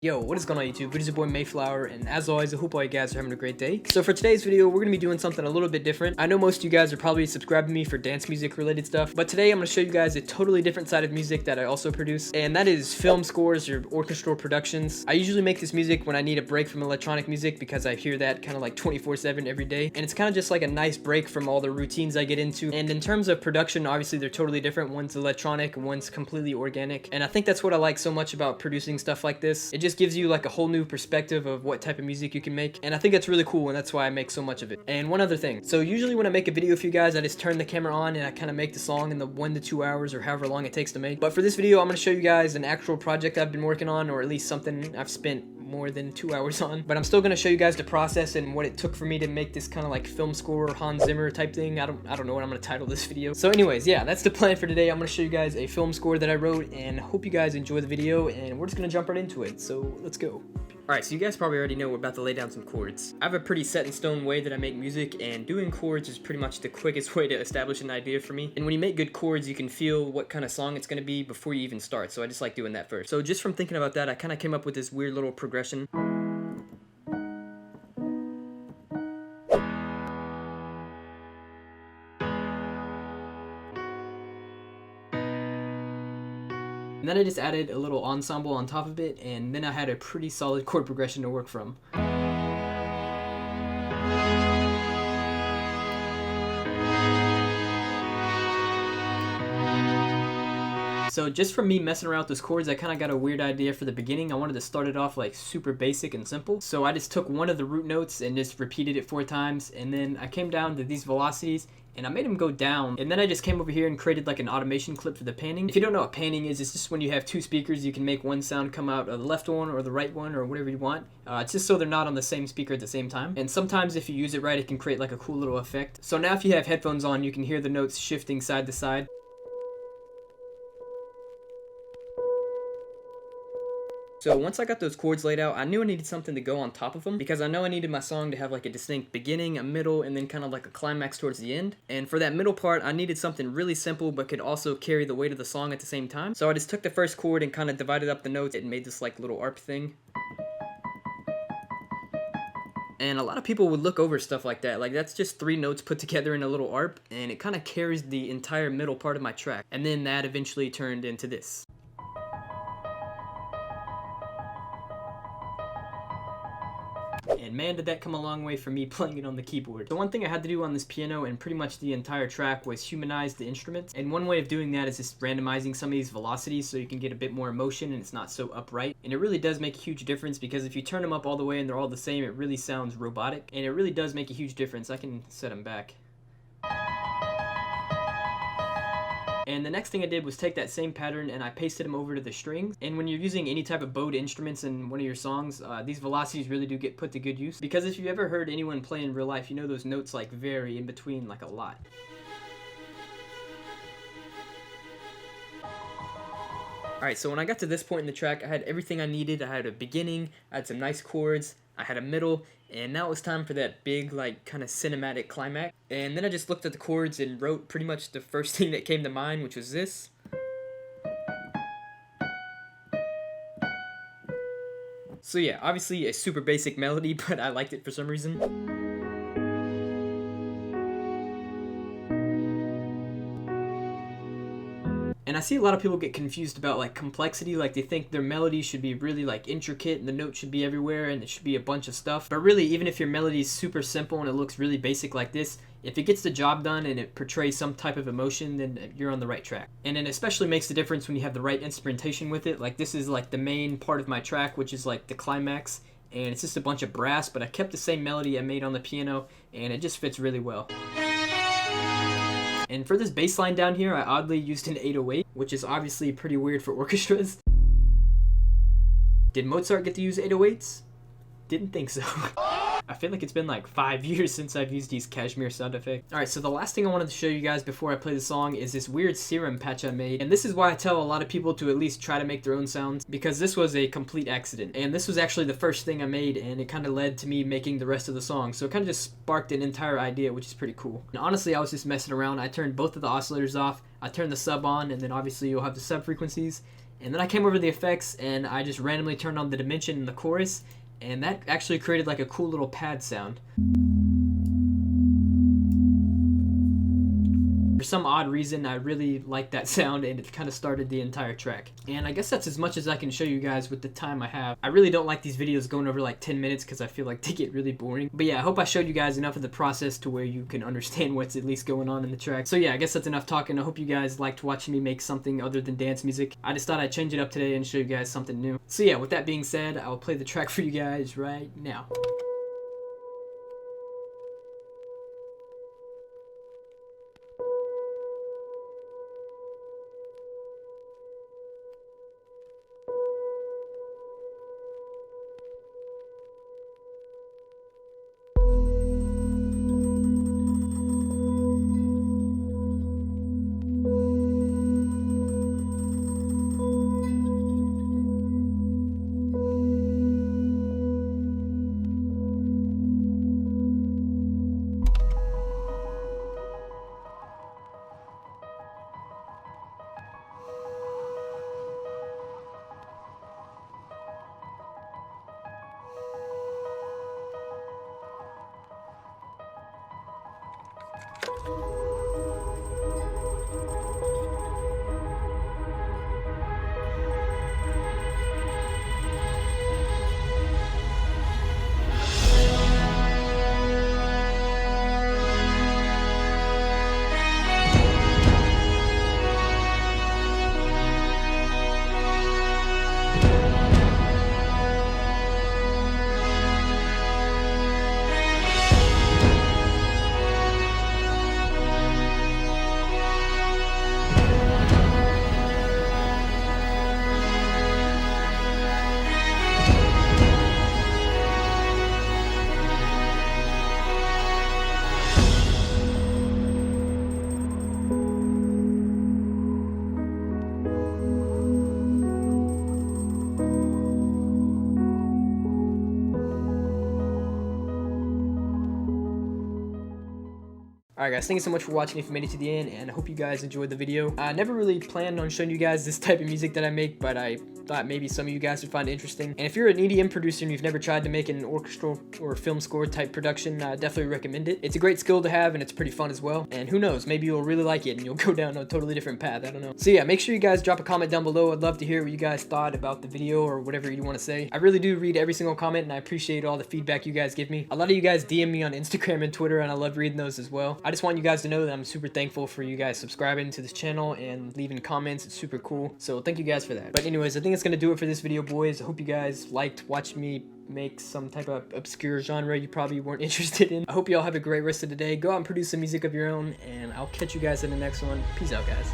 Yo, what is going on YouTube? It is your boy Mayflower, and as always, I hope all you guys are having a great day. So for today's video, we're going to be doing something a little bit different. I know most of you guys are probably subscribing to me for dance music related stuff, but today I'm going to show you guys a totally different side of music that I also produce, and that is film scores or orchestral productions. I usually make this music when I need a break from electronic music because I hear that kind of like 24/7 every day, and it's kind of just like a nice break from all the routines I get into. And in terms of production, obviously they're totally different. One's electronic, one's completely organic, and I think that's what I like so much about producing stuff like this. It just gives you like a whole new perspective of what type of music you can make, and I think that's really cool, and that's why I make so much of it. And one other thing, so usually when I make a video for you guys, I just turn the camera on and I kind of make the song in the 1 to 2 hours or however long it takes to make. But for this video, I'm going to show you guys an actual project I've been working on, or at least something I've spent more than 2 hours on. But I'm still going to show you guys the process and what it took for me to make this kind of like film score Hans Zimmer type thing. I don't know what I'm going to title this video. So anyways, yeah, that's the plan for today. I'm going to show you guys a film score that I wrote, and hope you guys enjoy the video, and we're just going to jump right into it. So let's go. Alright, so you guys probably already know we're about to lay down some chords. I have a pretty set in stone way that I make music, and doing chords is pretty much the quickest way to establish an idea for me. And when you make good chords, you can feel what kind of song it's going to be before you even start, so I just like doing that first. So just from thinking about that, I kind of came up with this weird little progression. And then I just added a little ensemble on top of it, and then I had a pretty solid chord progression to work from. So just from me messing around with those chords, I kind of got a weird idea for the beginning. I wanted to start it off like super basic and simple. So I just took one of the root notes and just repeated it 4 times, and then I came down to these velocities and I made them go down, and then I just came over here and created like an automation clip for the panning. If you don't know what panning is, it's just when you have 2 speakers, you can make one sound come out of the left one or the right one or whatever you want. It's just so they're not on the same speaker at the same time. And sometimes if you use it right, it can create like a cool little effect. So now if you have headphones on, you can hear the notes shifting side to side. So once I got those chords laid out, I knew I needed something to go on top of them, because I know I needed my song to have like a distinct beginning, a middle, and then kind of like a climax towards the end. And for that middle part, I needed something really simple but could also carry the weight of the song at the same time. So I just took the first chord and kind of divided up the notes and made this like little arp thing. And a lot of people would look over stuff like that. Like, that's just 3 notes put together in a little arp, and it kind of carries the entire middle part of my track. And then that eventually turned into this. And man, did that come a long way for me playing it on the keyboard. The one thing I had to do on this piano and pretty much the entire track was humanize the instruments. And one way of doing that is just randomizing some of these velocities so you can get a bit more emotion and it's not so upright. And it really does make a huge difference, because if you turn them up all the way and they're all the same, it really sounds robotic. And it really does make a huge difference. I can set them back. And the next thing I did was take that same pattern and I pasted them over to the strings. And when you're using any type of bowed instruments in one of your songs, these velocities really do get put to good use. Because if you've ever heard anyone play in real life, you know those notes like vary in between like a lot. Alright, so when I got to this point in the track, I had everything I needed. I had a beginning, I had some nice chords, I had a middle, and now it was time for that big, like, kind of cinematic climax. And then I just looked at the chords and wrote pretty much the first thing that came to mind, which was this. So yeah, obviously a super basic melody, but I liked it for some reason. And I see a lot of people get confused about like complexity, like they think their melody should be really like intricate and the notes should be everywhere and it should be a bunch of stuff. But really, even if your melody is super simple and it looks really basic like this, if it gets the job done and it portrays some type of emotion, then you're on the right track. And it especially makes the difference when you have the right instrumentation with it. Like this is like the main part of my track, which is like the climax, and it's just a bunch of brass, but I kept the same melody I made on the piano, and it just fits really well. And for this bass line down here, I oddly used an 808, which is obviously pretty weird for orchestras. Did Mozart get to use 808s? Didn't think so. I feel like it's been like 5 years since I've used these cashmere sound effects. Alright, so the last thing I wanted to show you guys before I play the song is this weird serum patch I made. And this is why I tell a lot of people to at least try to make their own sounds, because this was a complete accident. And this was actually the first thing I made, and it kind of led to me making the rest of the song. So it kind of just sparked an entire idea, which is pretty cool. And honestly, I was just messing around. I turned both of the oscillators off, I turned the sub on, and then obviously you'll have the sub frequencies. And then I came over to the effects and I just randomly turned on the dimension in the chorus, and that actually created like a cool little pad sound. For some odd reason, I really liked that sound, and it kind of started the entire track. And I guess that's as much as I can show you guys with the time I have. I really don't like these videos going over like 10 minutes because I feel like they get really boring. But yeah, I hope I showed you guys enough of the process to where you can understand what's at least going on in the track. So yeah, I guess that's enough talking. I hope you guys liked watching me make something other than dance music. I just thought I'd change it up today and show you guys something new. So yeah, with that being said, I'll play the track for you guys right now. Alright guys, thank you so much for watching if you made it to the end, and I hope you guys enjoyed the video. I never really planned on showing you guys this type of music that I make, but I thought maybe some of you guys would find it interesting. And if you're an EDM producer and you've never tried to make an orchestral or film score type production, I definitely recommend it. It's a great skill to have, and it's pretty fun as well. And who knows, maybe you'll really like it and you'll go down a totally different path, I don't know. So yeah, make sure you guys drop a comment down below. I'd love to hear what you guys thought about the video or whatever you want to say. I really do read every single comment, and I appreciate all the feedback you guys give me. A lot of you guys DM me on Instagram and Twitter, and I love reading those as well. I just want you guys to know that I'm super thankful for you guys subscribing to this channel and leaving comments. It's super cool, so thank you guys for that. But anyways, I think that's gonna do it for this video, boys. I hope you guys liked watching me make some type of obscure genre you probably weren't interested in. I hope you all have a great rest of the day. Go out and produce some music of your own, and I'll catch you guys in the next one. Peace out, guys.